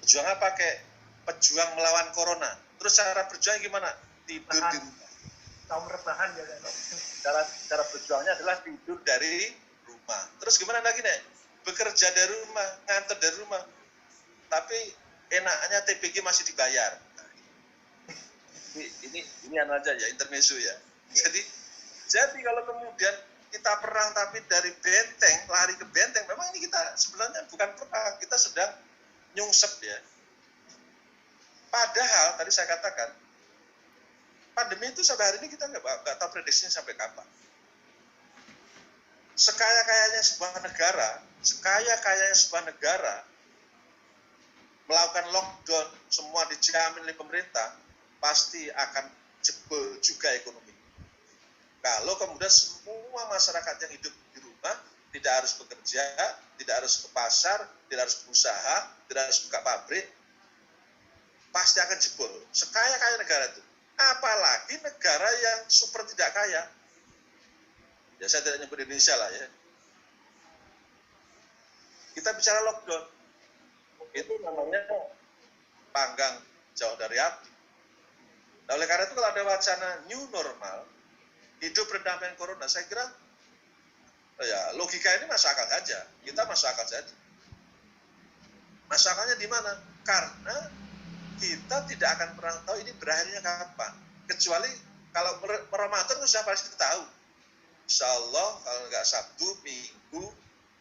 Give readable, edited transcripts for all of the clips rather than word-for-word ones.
Berjuangnya pakai pejuang melawan corona. Terus cara berjuang gimana? Tidur di rumah. Kaum rebahan ya kan. Cara berjuangnya adalah tidur dari rumah. Terus gimana lagi nih? Bekerja dari rumah, ngantor dari rumah. Tapi enaknya TBG masih dibayar. Ini anu aja ya, intermezzo ya. Jadi kalau kemudian kita perang tapi dari benteng, lari ke benteng, memang ini kita sebenarnya bukan perang, kita sedang nyungsep ya. Padahal tadi saya katakan, pandemi itu sampai hari ini kita nggak tahu prediksinya sampai kapan. Sekaya-kayanya sebuah negara melakukan lockdown, semua dijamin oleh pemerintah, pasti akan jebol juga ekonomi. Kalau kemudian semua masyarakat yang hidup di rumah tidak harus bekerja, tidak harus ke pasar, tidak harus berusaha, tidak harus buka pabrik, pasti akan jebol. Sekaya-kaya negara itu. Apalagi negara yang super tidak kaya. Ya saya tidak nyebut Indonesia lah ya. Kita bicara lockdown. Itu namanya panggang jauh dari api. Nah, oleh karena itu kalau ada wacana new normal, hidup berdampingan corona, saya kira ya logika ini masuk akal saja. Kita masuk akal saja. Masalahnya di mana? Karena kita tidak akan pernah tahu ini berakhirnya kapan. Kecuali kalau Ramadan sudah pasti tahu. Insya Allah kalau nggak Sabtu, Minggu,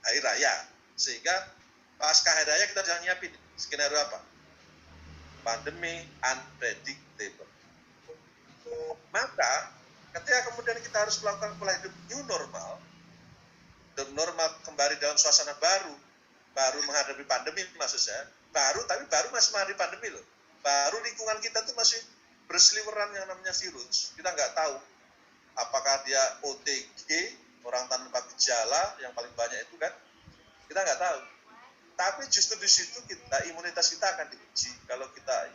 Hari Raya. Sehingga pasca Hari Raya kita jangan nyiapin. Skenario apa? Pandemi unpredictable. Maka ketika kemudian kita harus melakukan pola hidup new normal, dan normal kembali dalam suasana baru menghadapi pandemi maksud saya, baru masih menghadapi pandemi loh. Baru lingkungan kita tuh masih berseliweran yang namanya virus. Kita nggak tahu apakah dia OTG, orang tanpa gejala, yang paling banyak itu kan, kita nggak tahu. Tapi justru di situ imunitas kita akan diuji. Kalau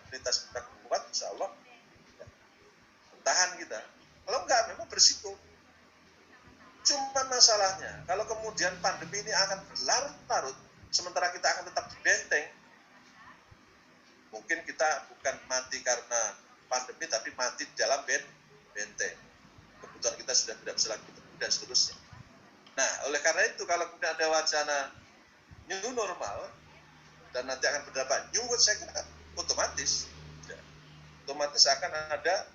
imunitas kita kuat, insya Allah tahan kita. Kalau enggak, memang berisiko. Cuman masalahnya, kalau kemudian pandemi ini akan berlarut-larut, sementara kita akan tetap di benteng, mungkin kita bukan mati karena pandemi, tapi mati di dalam benteng. Kebutuhan kita sudah tidak bisa lagi bertemu dan seterusnya. Nah, oleh karena itu, kalau kemudian ada wacana new normal, dan nanti akan berdampak new world, saya kira otomatis akan ada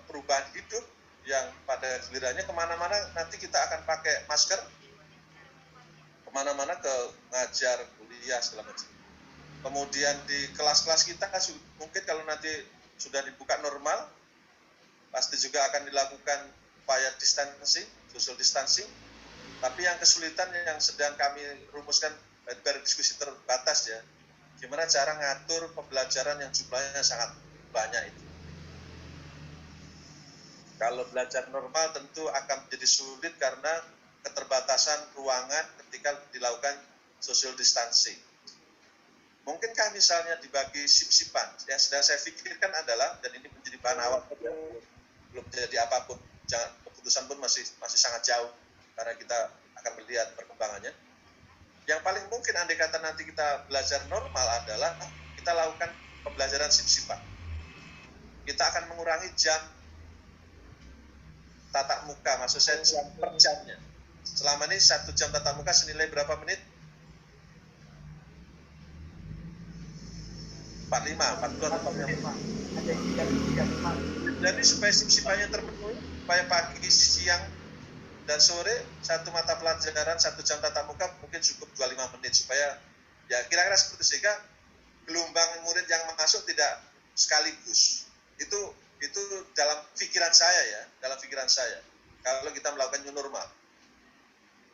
perubahan hidup yang pada gilirannya kemana-mana nanti kita akan pakai masker, kemana-mana ke ngajar, kuliah, segala macam. Kemudian di kelas-kelas kita mungkin kalau nanti sudah dibuka normal, pasti juga akan dilakukan upaya distancing, social distancing. Tapi yang kesulitan yang sedang kami rumuskan dari diskusi terbatas ya, gimana cara ngatur pembelajaran yang jumlahnya sangat banyak itu. Kalau belajar normal tentu akan menjadi sulit karena keterbatasan ruangan ketika dilakukan social distancing. Mungkinkah misalnya dibagi sip-sipan? Yang sedang saya pikirkan adalah, dan ini menjadi bahan awal, belum jadi apapun, keputusan pun masih sangat jauh, karena kita akan melihat perkembangannya. Yang paling mungkin andai kata nanti kita belajar normal adalah kita lakukan pembelajaran sip-sipan. Kita akan mengurangi jam tatap muka, maksud saya jam per jamnya. Selama ini 1 jam tatap muka senilai berapa menit? 45. Jadi supaya sip-sipannya terpenuhi, supaya pagi, siang, dan sore 1 mata pelajaran 1 jam tatap muka mungkin cukup 25 menit supaya ya kira-kira seperti, sehingga gelombang murid yang masuk tidak sekaligus. Itu dalam pikiran saya kalau kita melakukan new normal.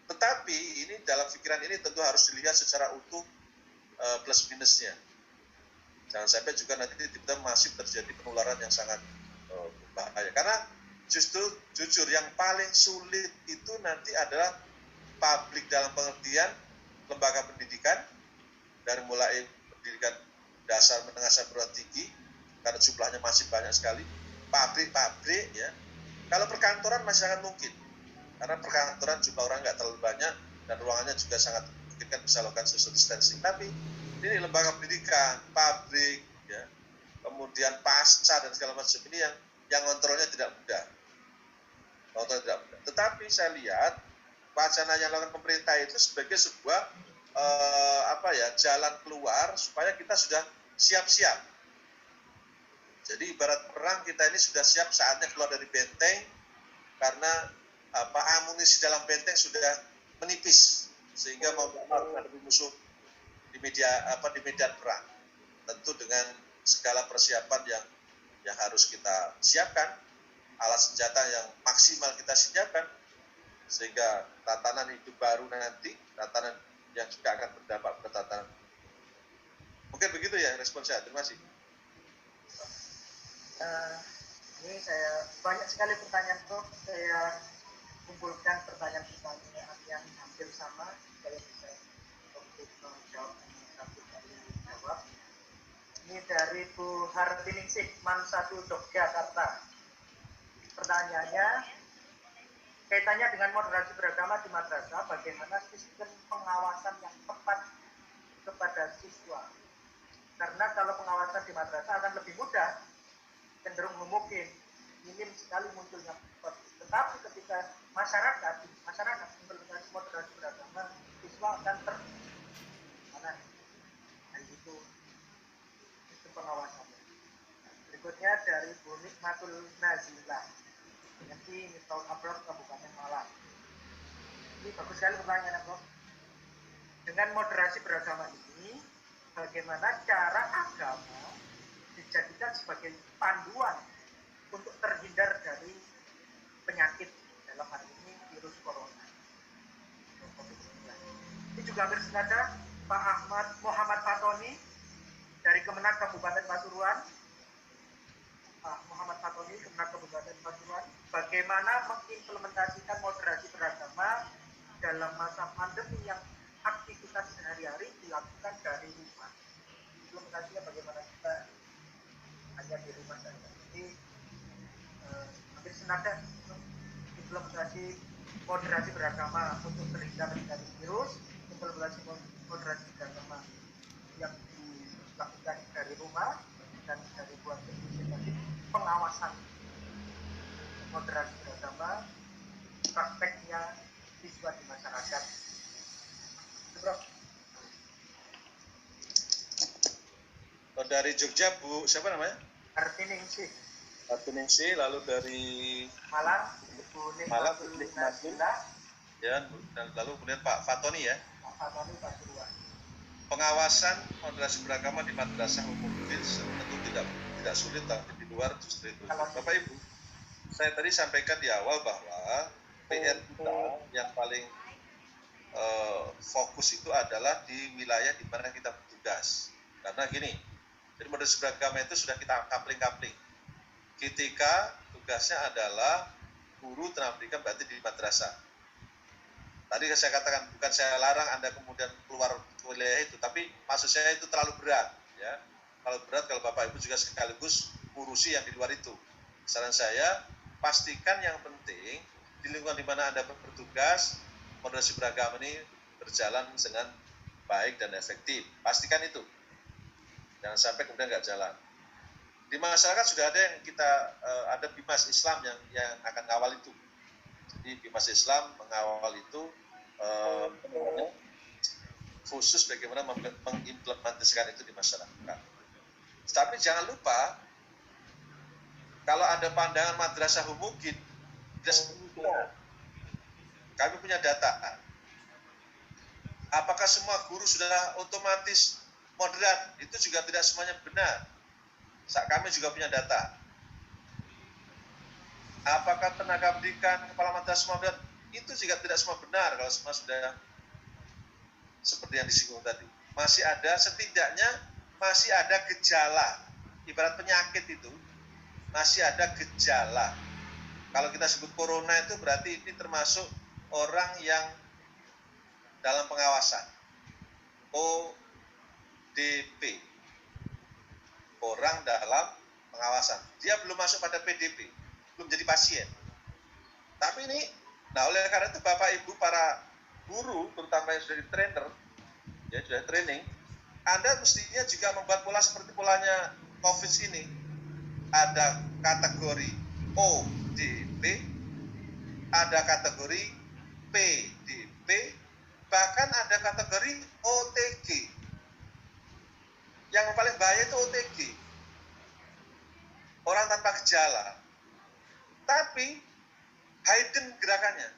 Tetapi ini dalam pikiran ini tentu harus dilihat secara utuh plus minusnya. Jangan sampai juga nanti tiba-tiba masih terjadi penularan yang sangat bahaya. Karena justru jujur yang paling sulit itu nanti adalah publik dalam pengertian lembaga pendidikan, dari mulai pendidikan dasar, menengah, sampai perguruan tinggi, karena jumlahnya masih banyak sekali. Pabrik-pabrik ya. Kalau perkantoran masih sangat mungkin, karena perkantoran jumlah orang nggak terlalu banyak dan ruangannya juga sangat mungkin kan bisa lakukan social distancing. Tapi ini lembaga pendidikan, pabrik, ya, kemudian pasar dan segala macam ini yang kontrolnya tidak mudah. Tetapi saya lihat wacana yang dilakukan pemerintah itu sebagai sebuah jalan keluar supaya kita sudah siap-siap. Jadi ibarat perang kita ini sudah siap saatnya keluar dari benteng karena amunisi dalam benteng sudah menipis sehingga mau menghadapi musuh di medan perang. Tentu dengan segala persiapan yang harus kita siapkan, alat senjata yang maksimal kita siapkan, sehingga tatanan hidup baru nanti, tatanan yang juga akan berdampak pada tatanan. Mungkin begitu ya respon saya. Terima kasih. Ini saya banyak sekali pertanyaan, Prof. Saya kumpulkan pertanyaan-pertanyaan yang hampir sama supaya bisa untuk menjawab satu kali jawab. Ini dari Bu Hartiningsih, Man 1 Yogyakarta. Pertanyaannya, kaitannya dengan moderasi beragama di madrasah, bagaimana sistem pengawasan yang tepat kepada siswa? Karena kalau pengawasan di madrasah akan lebih mudah, cenderung homogen, minim sekali munculnya konflik. Tetapi ketika masyarakat implementasi moderasi beragama, siswa akan mana? Nah, itu sistem pengawasannya. Berikutnya dari Bu Nikmatul Nazilah, di Miftahul Abror, Kabupaten Malang. Ini bagus sekali pertanyaannya, Prof. Dengan moderasi beragama ini, bagaimana cara agama dijadikan sebagai panduan untuk terhindar dari penyakit, dalam hal ini virus corona, COVID-19. Ini juga hampir senada Pak Muhammad Fatoni dari Kemenag Kabupaten Pasuruan. Pak Muhammad Fatoni, Kemenag Kabupaten Pasuruan, bagaimana mengimplementasikan moderasi beragama dalam masa pandemi yang aktivitas sehari-hari dilakukan dari rumah. Implementasinya bagaimana kita hanya di rumah saja. Jadi hampir senada implementasi moderasi beragama untuk terhindar dari virus, implementasi moderasi beragama yang dilakukan dari rumah dan dari buat tadi pengawasan moderasi beragama, prakteknya siswa di masyarakat. Prof. Dari Jogja, Bu, siapa namanya? Hartiningsih. Hartiningsih, lalu dari Malang, Bu Nikmatul Nazilah. Ya, dan lalu kemudian Pak Fatoni ya. Pak Fatoni Pasuruan. Pengawasan moderasi beragama di madrasah umum tentu tidak sulit, tapi di luar justru itu. Bapak Ibu, saya tadi sampaikan di awal bahwa PR kita yang paling fokus itu adalah di wilayah di mana kita bertugas. Karena gini, jadi moderasi beragama itu sudah kita kapling-kapling. Ketika tugasnya adalah guru tenaga pendidikan berarti di madrasah. Tadi saya katakan bukan saya larang Anda kemudian keluar ke wilayah itu, tapi maksud saya itu terlalu berat, ya. Kalau berat, kalau Bapak Ibu juga sekaligus urusi yang di luar itu. Saran saya, pastikan yang penting di lingkungan di mana Anda bertugas, moderasi beragama ini berjalan dengan baik dan efektif. Pastikan itu. Jangan sampai kemudian nggak jalan. Di masyarakat sudah ada yang ada Bimas Islam yang akan ngawal itu. Jadi Bimas Islam mengawal itu khusus bagaimana mengimplementasikan itu di masyarakat. Tapi jangan lupa, kalau ada pandangan madrasah homogen, kami punya data. Apakah semua guru sudah otomatis moderat? Itu juga tidak semuanya benar. Kami juga punya data. Apakah tenaga pendidikan, kepala madrasah moderat? Itu juga tidak semua benar kalau semua sudah seperti yang disinggung tadi. Setidaknya masih ada gejala. Ibarat penyakit itu, masih ada gejala. Kalau kita sebut corona itu berarti ini termasuk orang yang dalam pengawasan. ODP. Orang dalam pengawasan. Dia belum masuk pada PDP. Belum jadi pasien. Tapi ini, oleh karena itu Bapak Ibu para guru, terutama yang sudah di trainer, ya sudah training, Anda mestinya juga membuat pola seperti polanya COVID ini. Ada kategori ODP, ada kategori PDP, bahkan ada kategori OTG. Yang paling bahaya itu OTG, orang tanpa gejala, tapi hidden gerakannya,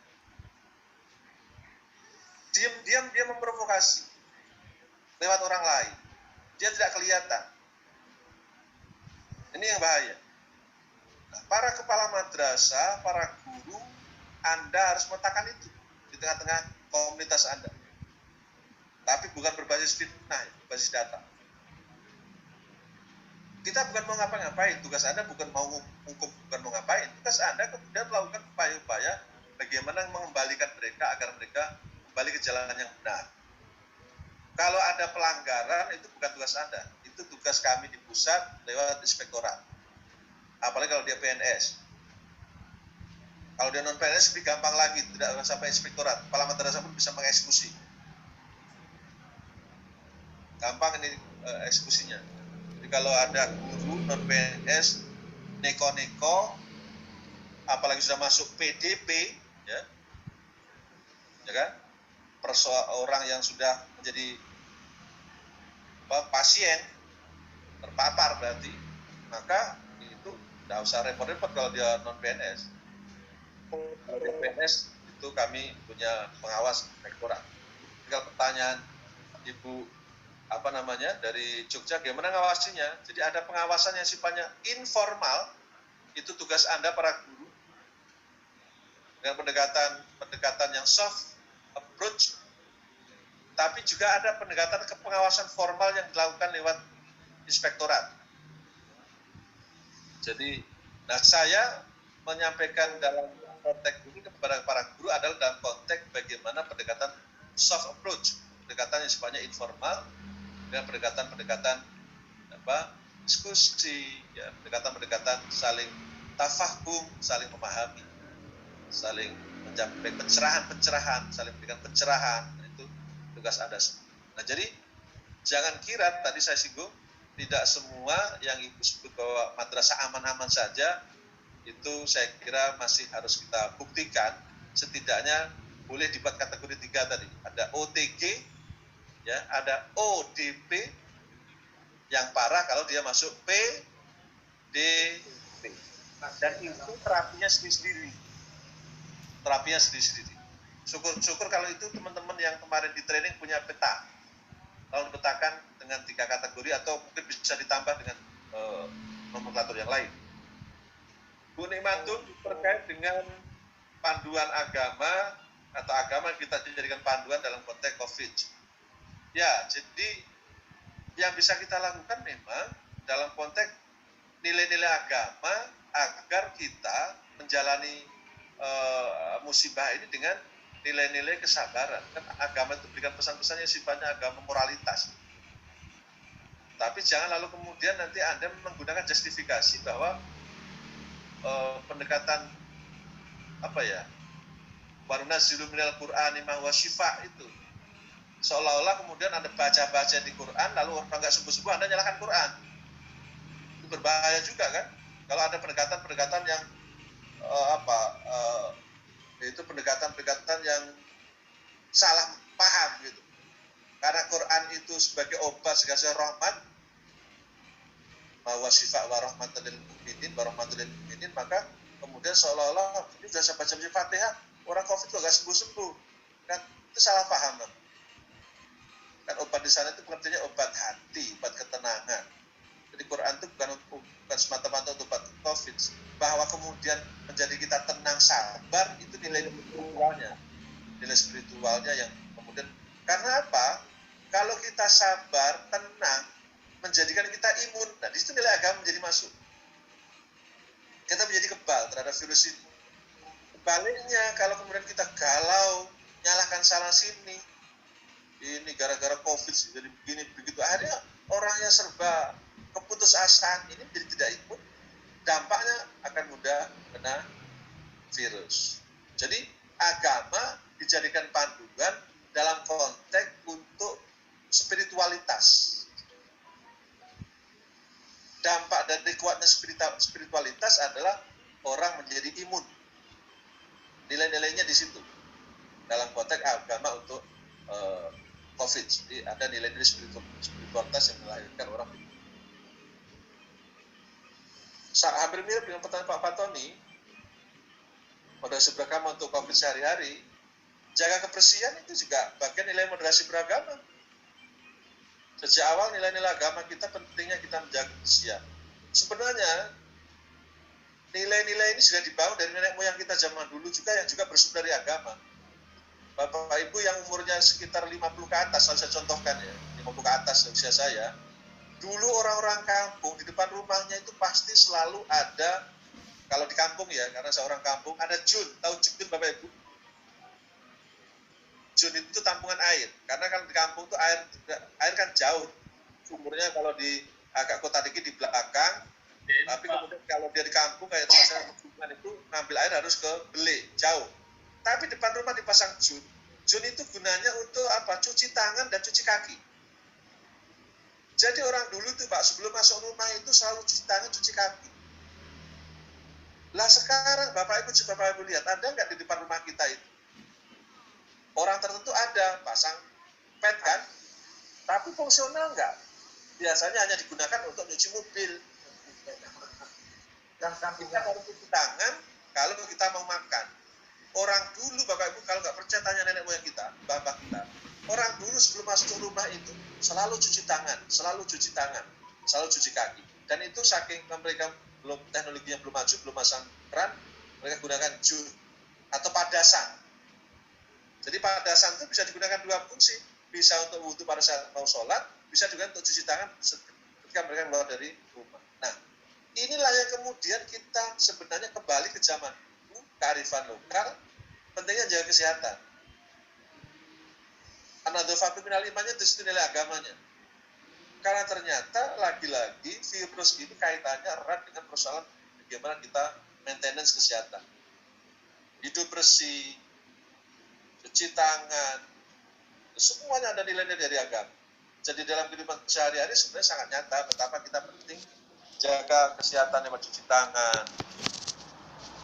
diam-diam dia memprovokasi lewat orang lain, dia tidak kelihatan. Ini yang bahaya. Nah, para kepala madrasah, para guru, Anda harus meletakkan itu di tengah-tengah komunitas Anda. Tapi bukan berbasis fitnah, berbasis data. Kita bukan mau ngapa-ngapain, tugas Anda bukan mau hukum, bukan mau ngapain. Tugas Anda kemudian melakukan upaya-upaya bagaimana mengembalikan mereka agar mereka kembali ke jalan yang benar. Kalau ada pelanggaran, itu bukan tugas Anda. Itu tugas kami di pusat lewat inspektorat. Apalagi kalau dia PNS. Kalau dia non-PNS lebih gampang lagi, tidak sampai inspektorat. Kepala madrasah pun bisa mengeksekusi. Gampang ini eksekusinya. Jadi kalau ada guru non-PNS neko-neko, apalagi sudah masuk PDP, ya kan? Orang yang sudah menjadi pasien terpapar berarti, maka itu tidak usah repot-repot kalau dia non PNS. Kalau dia PNS itu kami punya pengawas inspektorat. Tinggal pertanyaan Ibu dari Jogja, gimana ngawasinya? Jadi ada pengawasan yang sifatnya informal, itu tugas Anda para guru dengan pendekatan yang soft approach. Tapi juga ada pendekatan ke pengawasan formal yang dilakukan lewat inspektorat. Jadi, saya menyampaikan dalam konteks ini kepada para guru adalah dalam konteks bagaimana pendekatan soft approach, pendekatan yang sifatnya informal, dengan pendekatan diskusi, pendekatan saling tafahum, saling memahami, saling mencapai pencerahan, saling memberikan pencerahan. Tugas Anda semua. Nah, jadi jangan kira tadi saya singgung tidak semua yang Ibu sebut bahwa madrasah aman-aman saja, itu saya kira masih harus kita buktikan. Setidaknya boleh dibuat kategori 3 tadi. Ada OTG, ada ODP, yang parah kalau dia masuk PDP. Dan itu terapinya sendiri-sendiri. Syukur-syukur kalau itu teman-teman yang kemarin di training punya peta. Kalau dipetakan dengan 3 kategori atau mungkin bisa ditambah dengan nomenklatur yang lain. Bu Nikmatun terkait dengan panduan agama atau agama yang kita jadikan panduan dalam konteks COVID. Ya, jadi yang bisa kita lakukan memang dalam konteks nilai-nilai agama agar kita menjalani musibah ini dengan nilai-nilai kesabaran. Kan agama itu berikan pesan-pesan yang sifatnya agama moralitas. Tapi jangan lalu kemudian nanti Anda menggunakan justifikasi bahwa pendekatan warunazzilu minal Qur'ani ma huwa syifa itu seolah-olah kemudian Anda baca-baca di Quran lalu orang nggak sembuh-sembuh Anda nyalakan Quran. Itu berbahaya juga kan? Kalau ada pendekatan-pendekatan yang itu pendekatan-pendekatan yang salah paham gitu. Karena Quran itu sebagai obat segala rahmat, bahwa sifat wa rahmatul lil mu'minin, maka kemudian seolah-olah ini sudah saya baca Fatihah, orang COVID kok nggak sembuh-sembuh. Kan itu salah paham. Kan obat di sana itu pengertiannya obat hati, obat ketenangan. Jadi Quran itu bukan semata-mata untuk obat COVID. Bahwa kemudian menjadi kita tenang, sabar, itu nilai spiritualnya yang kemudian, karena apa? Kalau kita sabar, tenang, menjadikan kita imun. Nah, di situ nilai agama menjadi masuk. Kita menjadi kebal terhadap virus ini. Sebaliknya, kalau kemudian kita galau, nyalahkan sana sini, ini gara-gara COVID jadi begini begitu, akhirnya orang yang serba keputusasaan ini menjadi tidak imun. Dampaknya akan mudah kena virus. Jadi agama dijadikan panduan dalam konteks untuk spiritualitas. dampak dari kuatnya spiritualitas adalah orang menjadi imun. Nilai-nilainya di situ. Dalam konteks agama untuk COVID. Jadi ada nilai-nilai spiritualitas yang melahirkan orang. Hampir mirip dengan pertanyaan Pak Fatoni, moderasi beragama untuk COVID sehari-hari, jaga kebersihan itu juga bagian nilai moderasi beragama. Sejak awal nilai-nilai agama kita pentingnya kita menjaga kebersihan. Sebenarnya nilai-nilai ini sudah dibangun dari nenek moyang kita zaman dulu juga yang juga bersumber dari agama. Bapak Ibu yang umurnya sekitar 50 ke atas, saya contohkan ya, 50 ke atas usia saya, dulu orang-orang kampung di depan rumahnya itu pasti selalu ada, kalau di kampung ya, karena saya orang kampung, ada jun. Tahu jun Bapak Ibu? Jun itu tampungan air, karena kalau di kampung itu air kan jauh, sumurnya kalau di agak kota dikit di belakang, tapi kemudian kalau dia di kampung kayak tempat saya itu ngambil air harus ke beli jauh. Tapi depan rumah dipasang jun. Jun itu gunanya untuk apa? Cuci tangan dan cuci kaki. Jadi orang dulu tuh Pak, sebelum masuk rumah itu selalu cuci tangan, cuci kaki. Lah sekarang Bapak Ibu, coba Bapak Ibu lihat, ada nggak di depan rumah kita itu? Orang tertentu ada, pasang pet kan? Tapi fungsional nggak? Biasanya hanya digunakan untuk nyuci mobil. Dan kita harus cuci tangan kalau kita mau makan. Orang dulu Bapak Ibu kalau nggak percaya tanya nenek moyang kita, bapak kita. Orang dulu sebelum masuk rumah itu selalu cuci tangan, selalu cuci tangan, selalu cuci kaki. Dan itu saking mereka belum teknologinya belum maju, belum masang keran, mereka gunakan jun atau padasan. Jadi padasan itu bisa digunakan dua fungsi, bisa untuk wudhu pada saat mau sholat, bisa juga untuk cuci tangan ketika mereka keluar dari rumah. Nah, inilah yang kemudian kita sebenarnya kembali ke zaman kearifan lokal, pentingnya jaga kesehatan. An-nadhafatu minal imannya itu nilai agamanya. Karena ternyata lagi-lagi virus ini kaitannya erat dengan persoalan bagaimana kita maintenance kesehatan. Hidup bersih, cuci tangan, semuanya ada nilai-nilai dari agama. Jadi dalam kehidupan sehari-hari sebenarnya sangat nyata betapa kita penting jaga kesehatan dengan cuci tangan,